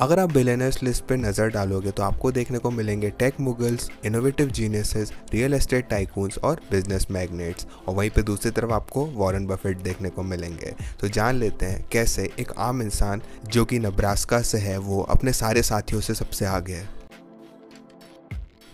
अगर आप billionaires list पे नज़र डालोगे तो आपको देखने को मिलेंगे tech moguls, innovative geniuses, real estate tycoons और बिजनेस मैग्नेट्स, और वहीं पे दूसरी तरफ आपको वॉरेन बफेट देखने को मिलेंगे। तो जान लेते हैं कैसे एक आम इंसान जो कि नब्रास्का से है वो अपने सारे साथियों से सबसे आगे है।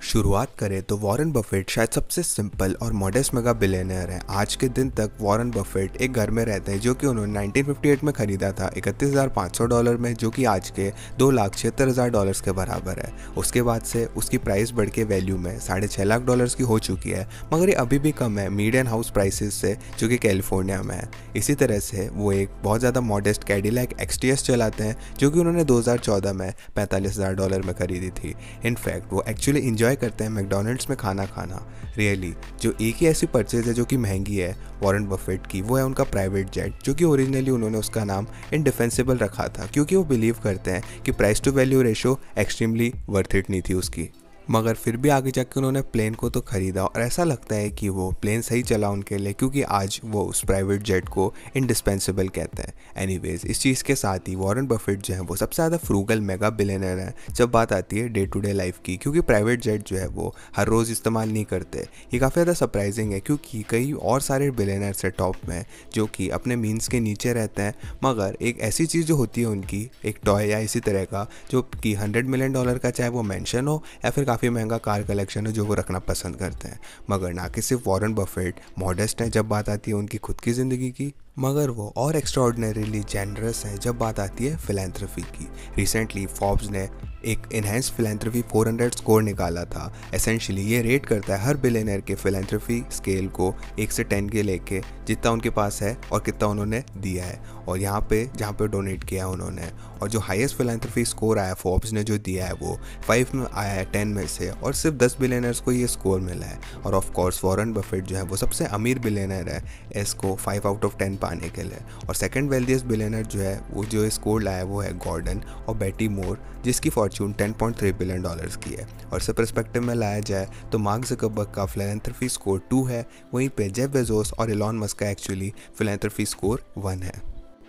शुरुआत करें तो वॉरेन बफेट शायद सबसे सिंपल और मॉडेस्ट मेगा बिलियनर हैं। आज के दिन तक वॉरेन बफेट एक घर में रहते हैं जो कि उन्होंने 1958 में खरीदा था $31,500 में, जो कि आज के $2,76,000 के बराबर है। उसके बाद से उसकी प्राइस बढ़ के वैल्यू में $6.5 लाख की हो चुकी है, मगर ये अभी भी कम है मीडियन हाउस प्राइसेस से जो कि कैलिफोर्निया में है। इसी तरह से वो एक बहुत ज़्यादा मॉडेस्ट कैडिलैक XTS चलाते हैं जो कि उन्होंने 2014 में $45,000 में खरीदी थी। इनफैक्ट वो एक्चुअली इंजॉय करते हैं मैकडॉनल्ड्स में खाना खाना। रियली जो एक ही ऐसी परचेज है जो कि महंगी है वॉरेन बफेट की, वो है उनका प्राइवेट जेट, जो कि ओरिजिनली उन्होंने उसका नाम इंडिफेंसिबल रखा था क्योंकि वो बिलीव करते हैं कि price to value ratio extremely worth it नहीं थी उसकी। मगर फिर भी आगे जाके उन्होंने प्लेन को तो ख़रीदा और ऐसा लगता है कि वो प्लेन सही चला उनके लिए, क्योंकि आज वो उस प्राइवेट जेट को इंडिस्पेंसिबल कहते हैं। एनीवेज इस चीज़ के साथ ही वॉरेन बफेट जो है वो सबसे ज़्यादा फ्रूगल मेगा बिलियनर है जब बात आती है डे टू डे लाइफ की, क्योंकि प्राइवेट जेट जो है वो हर रोज़ इस्तेमाल नहीं करते। ये काफ़ी ज़्यादा सरप्राइजिंग है क्योंकि कई और सारे बिलियनर्स है टॉप में जो कि अपने मीन्स के नीचे रहते हैं, मगर एक ऐसी चीज़ जो होती है उनकी एक टॉय या इसी तरह का जो कि $100 मिलियन का, चाहे वो मेंशन हो या फिर काफ़ी महंगा कार कलेक्शन है, जो वो रखना पसंद करते हैं। मगर ना कि सिर्फ वॉरेन बफेट मॉडेस्ट हैं जब बात आती है उनकी खुद की ज़िंदगी की, मगर वो और एक्स्ट्राऑर्डिनरीली जेनरस हैं जब बात आती है फिलैंथ्रोपी की। रिसेंटली फोर्ब्स ने एक इनहेंस्ड फिलैंथ्रोपी 400 स्कोर निकाला था। एसेंशियली ये रेट करता है हर बिलियनर के फिलैंथ्रोपी स्केल को 1 से 10 के लेके, जितना उनके पास है और कितना उन्होंने दिया है और यहाँ पे जहाँ पे डोनेट किया है उन्होंने। और जो हाईएस्ट फिलैंथ्रोपी स्कोर आया फोर्ब्स ने जो दिया है वो 5 में आया है 10 में से, और सिर्फ 10 बिलियनर्स को ये स्कोर मिला है। और ऑफ कोर्स वॉरेन बफेट जो है वो सबसे अमीर बिलियनर है इसको 5 आउट ऑफ 10 पाने के लिए। और सेकंड वेल्थिएस्ट बिलियनर जो है वो जो स्कोर लाया वो है गॉर्डन और बेटी मोर, जिसकी फॉर्च्यून $10.3 बिलियन की है। और इसे पर्सपेक्टिव में लाया जाए तो मार्क ज़करबर्ग का फिलैंथ्रोपी स्कोर 2 है, वहीं पे जेफ बेजोस और एलॉन मस्क का एक्चुअली फिलैंथ्रोपी स्कोर 1 है।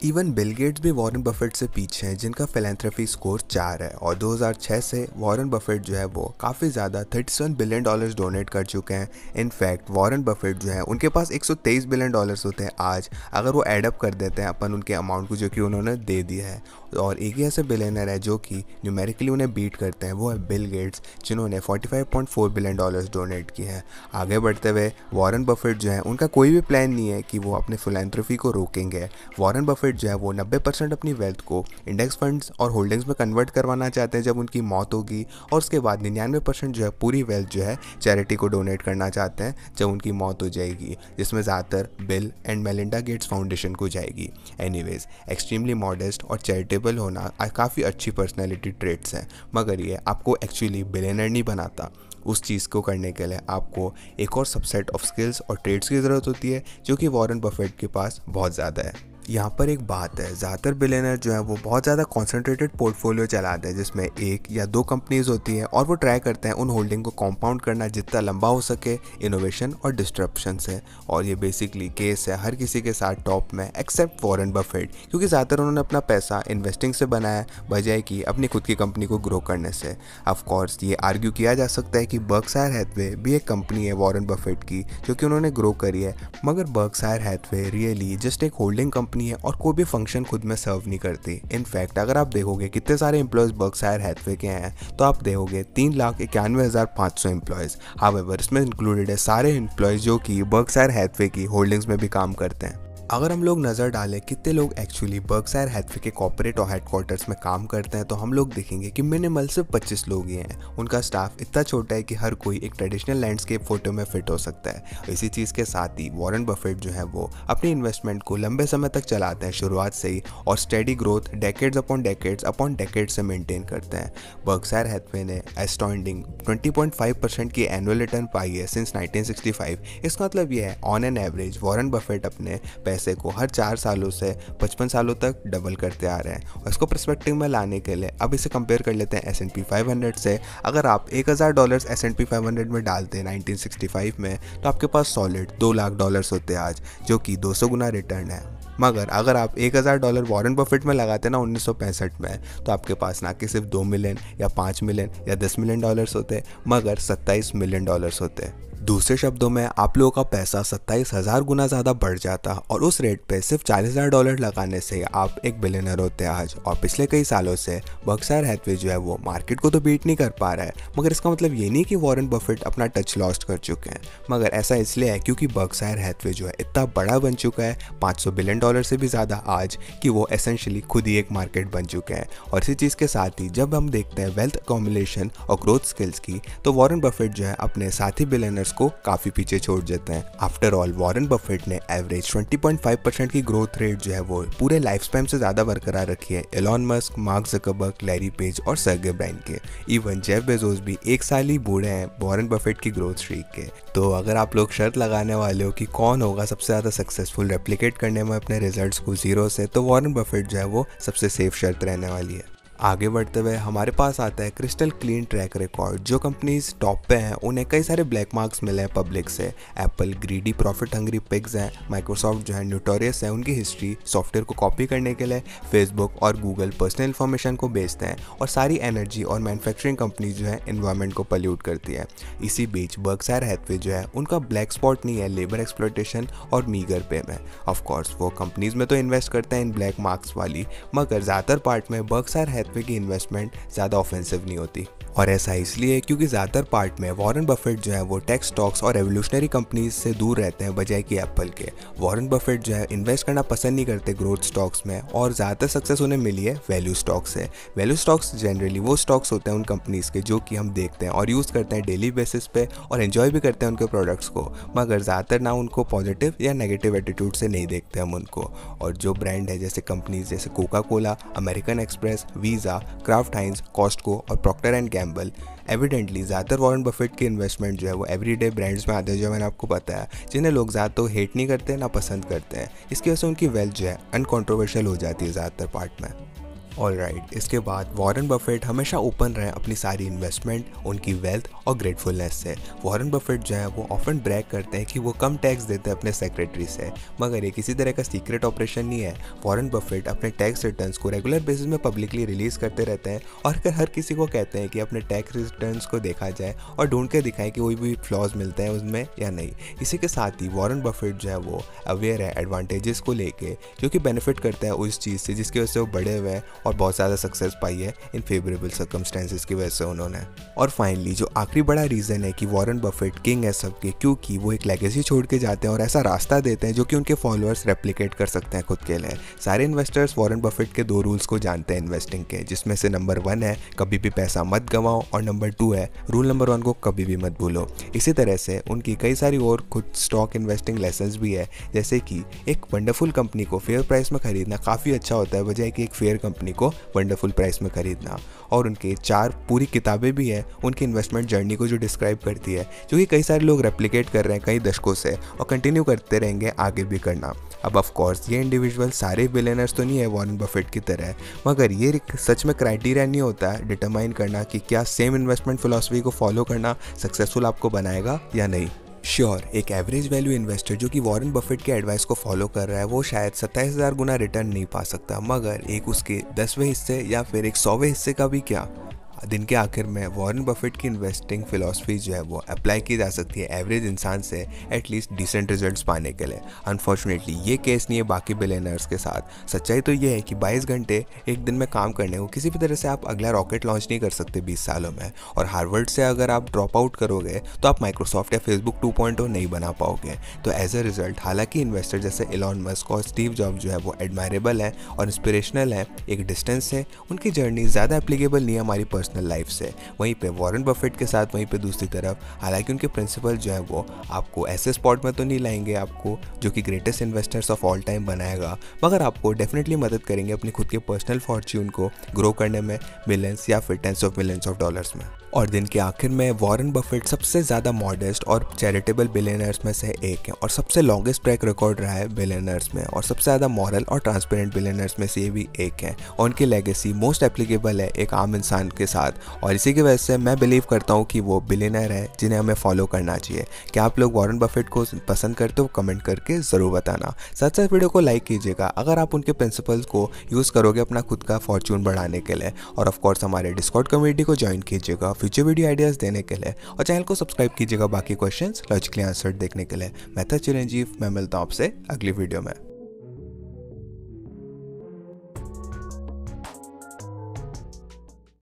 इवन बिल गेट्स भी वॉरेन बफेट से पीछे हैं जिनका फिलैंथ्रोपी स्कोर 4 है। और 2006 से वॉरेन बफेट जो है वो काफ़ी ज़्यादा $37 बिलियन डोनेट कर चुके हैं। इनफैक्ट वॉरेन बफेट जो है उनके पास $123 बिलियन होते हैं आज, अगर वो एडअप कर देते हैं अपन उनके अमाउंट को जो कि उन्होंने दे दिया है। और एक ही ऐसे बिलियनर है जो कि न्यूमेरिकली उन्हें बीट करते हैं, वो है बिल गेट्स, जिन्होंने $45.4 बिलियन डोनेट किए हैं। आगे बढ़ते हुए वॉरेन बफेट जो है उनका कोई भी प्लान नहीं है कि वो अपने फिलैंथ्रोपी को रोकेंगे। वॉरेन बफेट जो है वो 90% अपनी वेल्थ को इंडेक्स फंड्स और होल्डिंग्स में कन्वर्ट करवाना चाहते हैं जब उनकी मौत होगी, और उसके बाद 99% जो है पूरी वेल्थ जो है चैरिटी को डोनेट करना चाहते हैं जब उनकी मौत हो जाएगी, जिसमें ज़्यादातर bill and Melinda Gates foundation को जाएगी। एनीवेज एक्सट्रीमली मॉडेस्ट और चैरिटेबल होना काफ़ी अच्छी पर्सनैलिटी ट्रेट्स हैं, मगर ये आपको एक्चुअली बिलियनर नहीं बनाता। उस चीज़ को करने के लिए आपको एक और सबसेट ऑफ स्किल्स और ट्रेड्स की ज़रूरत होती है जो कि वॉरेन बफेट के पास बहुत ज़्यादा है। यहाँ पर एक बात है, ज़्यादातर बिलियनर जो है वो बहुत ज़्यादा कॉन्सेंट्रेटेड पोर्टफोलियो चलाते हैं जिसमें 1 या 2 कंपनीज होती हैं, और वो ट्राई करते हैं उन होल्डिंग को कंपाउंड करना जितना लंबा हो सके इनोवेशन और डिस्ट्रप्शन से। और ये बेसिकली केस है हर किसी के साथ टॉप में एक्सेप्ट वॉरेन बफेट, क्योंकि ज़्यादातर उन्होंने अपना पैसा इन्वेस्टिंग से बनाया बजाय कि अपनी खुद की कंपनी को ग्रो करने से। ऑफ कोर्स ये आर्ग्यू किया जा सकता है कि बर्कशायर हैथवे भी एक कंपनी है वॉरेन बफेट की जो कि उन्होंने ग्रो करी है, मगर बर्कशायर हैथवे रियली जस्ट एक होल्डिंग कंपनी है और कोई भी फंक्शन खुद में सर्व नहीं करती। इनफैक्ट अगर आप देखोगे कितने सारे एम्प्लॉयज़ बर्कशायर हैथवे के हैं तो आप देखोगे 3,91,500 एम्प्लॉयज़। हाउएवर इसमें इंक्लूडेड है सारे एम्प्लॉयज़ जो कि बर्कशायर हैथवे की होल्डिंग्स में भी काम करते हैं। अगर हम लोग नज़र डालें कितने लोग एक्चुअली बर्कशायर हैथवे के कॉर्पोरेट और हेडक्वार्टर्स में काम करते हैं तो हम लोग देखेंगे कि मिनिमल सिर्फ 25 लोग ही हैं। उनका स्टाफ इतना छोटा है कि हर कोई एक ट्रेडिशनल लैंडस्केप फोटो में फिट हो सकता है। इसी चीज़ के साथ ही वॉरेन बफेट जो है वो अपनी इन्वेस्टमेंट को लंबे समय तक चलाते हैं शुरुआत से ही, और steady growth decades upon decades से मेंटेन करते हैं। बर्कशायर हैथवे ने एस्टॉन्डिंग 20.5% की एनुअल रिटर्न पाई है सिंस 1965। इसका मतलब यह है on an average Warren Buffett अपने पैसे को हर 4 सालों से 55 सालों तक डबल करते आ रहे हैं। और इसको पर्सपेक्टिव में लाने के लिए अब इसे कंपेयर कर लेते हैं S&P 500 से। अगर आप $1,000 S&P 500 में डालते हैं 1965 में तो आपके पास सॉलिड $2 लाख होते आज, जो कि 200 गुना रिटर्न है। मगर अगर आप $1000 वॉरेन बफेट में लगाते ना 1965 में, तो आपके पास ना कि सिर्फ 2 मिलियन या 5 मिलियन या 10 मिलियन डॉलर्स होते, मगर 27 मिलियन डॉलर्स होते। दूसरे शब्दों में आप लोगों का पैसा 27,000 गुना ज़्यादा बढ़ जाता और उस रेट पे सिर्फ $40,000 लगाने से आप एक बिलियनर होते आज। और पिछले कई सालों से बर्कशायर हैथवे जो है वो मार्केट को तो बीट नहीं कर पा रहा है, मगर इसका मतलब ये नहीं कि वॉरेन बफेट अपना टच लॉस्ट कर चुके हैं, मगर ऐसा इसलिए है क्योंकि बर्कशायर हैथवे जो है इतना बड़ा बन चुका है, $500 बिलियन से भी ज़्यादा आज, कि वो एसेंशियली खुद ही एक मार्केट बन चुके हैं। और इसी चीज़ के साथ ही जब हम देखते हैं वेल्थ अकोमुलेशन और ग्रोथ स्किल्स की, तो वॉरेन बफेट जो है अपने साथी बिलियनर्स को काफी पीछे छोड़ देते हैं। आफ्टर ऑल वॉरेन बफेट ने एवरेज 20.5% की ग्रोथ रेट जो है वो पूरे लाइफ स्पैन से ज्यादा बरकरार रखी है Elon Musk, mark Zuckerberg, Larry page और सर्गे ब्राइन के। इवन जेफ बेजोस भी एक साल ही बूढ़े हैं वॉरेन बफेट की ग्रोथ स्ट्रीक के। तो अगर आप लोग शर्त लगाने वाले हो कि कौन होगा सबसे ज्यादा सक्सेसफुल रेप्लिकेट करने में अपने रिजल्ट्स को जीरो से, तो वॉरेन बफेट जो है वो सबसे सेफ शर्त रहने वाली है। आगे बढ़ते हुए हमारे पास आता है क्रिस्टल क्लीन ट्रैक रिकॉर्ड। जो कंपनीज टॉप पे हैं उन्हें कई सारे ब्लैक मार्क्स मिले हैं पब्लिक से। Apple greedy profit hungry pigs हैं, माइक्रोसॉफ्ट जो है न्यूटोरियस है उनकी हिस्ट्री सॉफ्टवेयर को कॉपी करने के लिए, फेसबुक और गूगल पर्सनल इन्फॉर्मेशन को बेचते हैं, और सारी एनर्जी और मैन्युफैक्चरिंग कंपनीज जो है इन्वायरमेंट को पल्यूट करती है। इसी बीच बर्कशायर हैथवे जो है उनका ब्लैक स्पॉट नहीं है लेबर एक्सप्लॉयटेशन और मीगर पे में। ऑफकोर्स वो कंपनीज में तो इन्वेस्ट करते हैं इन ब्लैक मार्क्स वाली, मगर ज़्यादातर पार्ट में बर्कशायर हैथवे की इन्वेस्टमेंट ज़्यादा ऑफेंसिव नहीं होती। और ऐसा इसलिए क्योंकि ज़्यादातर पार्ट में वॉरेन बफेट जो है वो टेक स्टॉक्स और रेवोल्यूशनरी कंपनीज से दूर रहते हैं बजाय कि एप्पल के। वॉरेन बफेट जो है इन्वेस्ट करना पसंद नहीं करते ग्रोथ स्टॉक्स में, और ज़्यादातर सक्सेस उन्हें मिली है वैल्यू स्टॉक्स से। वैल्यू स्टॉक्स जनरली वो स्टॉक्स होते हैं उन कंपनीज़ के जो कि हम देखते हैं और यूज़ करते हैं डेली बेसिस पे और एंजॉय भी करते हैं उनके प्रोडक्ट्स को, मगर ज़्यादातर ना उनको पॉजिटिव या नेगेटिव एटीट्यूड से नहीं देखते हम उनको। और जो ब्रांड है जैसे कंपनीज जैसे Coca Cola, American Express, Visa, Kraft Heinz, Costco और प्रॉक्टर एंड गैम्बल, एविडेंटली ज़्यादातर वॉरेन बफेट के इन्वेस्टमेंट जो है वो एवरीडे ब्रांड्स में आते हैं, जो मैंने आपको बताया, जिन्हें लोग ज़्यादा तो हेट नहीं करते ना पसंद करते हैं। इसकी वजह से उनकी वेल्थ जो है अनकॉन्ट्रोवर्शियल हो जाती है ज़्यादातर पार्ट में। ऑलराइट, इसके बाद वॉरेन बफेट हमेशा ओपन रहे अपनी सारी इन्वेस्टमेंट, उनकी वेल्थ और ग्रेटफुलनेस से। वॉरेन बफेट जो है वो ऑफन ब्रैग करते हैं कि वो कम टैक्स देते हैं अपने सेक्रेटरी से, मगर ये किसी तरह का सीक्रेट ऑपरेशन नहीं है। वॉरेन बफेट अपने टैक्स रिटर्न्स को रेगुलर बेसिस में पब्लिकली रिलीज करते रहते हैं और हर किसी को कहते हैं कि अपने टैक्स रिटर्न्स को देखा जाए और ढूंढ के दिखाएं कि कोई भी फ्लॉज मिलते हैं उसमें या नहीं। इसी के साथ ही वॉरेन बफेट जो है वो अवेयर है एडवांटेजेस को लेके, जो कि बेनिफिट करता है उस चीज़ से जिसकी वजह से वो बड़े हुए हैं और बहुत ज़्यादा सक्सेस पाई है इन फेवरेबल सर्कमस्टेंसेस की वजह से उन्होंने। और फाइनली जो आखिरी बड़ा रीज़न है कि वॉरेन बफेट किंग है सबके, क्योंकि वो एक लेगेसी छोड़ के जाते हैं और ऐसा रास्ता देते हैं जो कि उनके फॉलोअर्स रेप्लिकेट कर सकते हैं खुद के लिए। सारे इन्वेस्टर्स वॉरेन बफेट के 2 रूल्स को जानते हैं इन्वेस्टिंग के, जिसमें से नंबर 1 है कभी भी पैसा मत गंवाओ, और नंबर 2 है रूल नंबर 1 को कभी भी मत भूलो। इसी तरह से उनकी कई सारी और खुद स्टॉक इन्वेस्टिंग लेसन्स भी है, जैसे कि एक वंडरफुल कंपनी को फेयर प्राइस में खरीदना काफ़ी अच्छा होता है बजाय कि एक फेयर कंपनी को वंडरफुल प्राइस में खरीदना। और उनके 4 पूरी किताबें भी हैं उनकी इन्वेस्टमेंट जर्नी को जो डिस्क्राइब करती है, जो कि कई सारे लोग रेप्लिकेट कर रहे हैं कई दशकों से और कंटिन्यू करते रहेंगे आगे भी करना। अब ऑफ कोर्स ये इंडिविजुअल सारे बिलियनर्स तो नहीं है वॉरेन बफेट की तरह, मगर ये सच में क्राइटेरिया नहीं होता है डिटरमाइन करना कि क्या सेम इन्वेस्टमेंट फिलॉसफी को फॉलो करना सक्सेसफुल आपको बनाएगा या नहीं। श्योर, एक एवरेज वैल्यू इन्वेस्टर जो कि वॉरेन बफेट के एडवाइस को फॉलो कर रहा है वो शायद 27,000 गुना रिटर्न नहीं पा सकता, मगर एक उसके 10वें हिस्से या फिर एक 100वें हिस्से का भी क्या। दिन के आखिर में वॉरेन बफेट की इन्वेस्टिंग फिलॉसफी जो है वो अप्लाई की जा सकती है एवरेज इंसान से एटलीस्ट डिसेंट रिजल्ट्स पाने के लिए। अनफॉर्चुनेटली ये केस नहीं है बाकी बिलियनर्स के साथ। सच्चाई तो ये है कि 22 घंटे एक दिन में काम करने को किसी भी तरह से आप अगला रॉकेट लॉन्च नहीं कर सकते 20 सालों में, और हार्वर्ड से अगर आप ड्रॉप आउट करोगे तो आप माइक्रोसॉफ्ट या फेसबुक 2.0 नहीं बना पाओगे। तो एज अ रिजल्ट हालांकि इन्वेस्टर जैसे एलॉन मस्क और स्टीव जॉब जो है वो एडमायरेबल है और इंस्पिरेशनल है एक डिस्टेंस से, उनकी जर्नी ज़्यादा एप्लीकेबल नहीं है हमारी पर्सनल लाइफ से। वहीं पे वॉरेन बफेट के साथ वहीं पे दूसरी तरफ हालांकि उनके प्रिंसिपल जो है वो आपको ऐसे स्पॉट में तो नहीं लाएंगे आपको जो कि greatest investors of all time बनाएगा, मगर आपको डेफिनेटली मदद करेंगे अपनी खुद के पर्सनल फॉर्च्यून को ग्रो करने में मिलियंस या फिर tens of millions of dollars में। और दिन के आखिर में वॉरेन बफेट सबसे ज़्यादा मॉडेस्ट और चैरिटेबल बिलियनर्स में से एक है और सबसे लॉन्गेस्ट ट्रैक रिकॉर्ड रहा है बिलियनर्स में, और सबसे ज़्यादा मॉरल और ट्रांसपेरेंट बिलियनर्स में से ये भी एक है। और उनकी लेगेसी मोस्ट एप्लीकेबल है एक आम इंसान के साथ, और इसी की वजह से मैं बिलीव करता हूँ कि वो बिलियनर है जिन्हें हमें फॉलो करना चाहिए। क्या आप लोग वॉरेन बफेट को पसंद करते हो? कमेंट करके ज़रूर बताना। साथ साथ वीडियो को लाइक कीजिएगा अगर आप उनके प्रिंसिपल्स को यूज़ करोगे अपना खुद का फॉर्चून बढ़ाने के लिए, और ऑफ कोर्स हमारे डिस्कॉर्ड कम्युनिटी को ज्वाइन कीजिएगा फ्यूचर वीडियो आइडियाज़ देने के लिए, और चैनल को सब्सक्राइब कीजिएगा बाकी क्वेश्चंस लॉजिकली आंसर देखने के लिए। मैं था चिरंजीव, मैं मिलता हूँ आपसे अगली वीडियो में।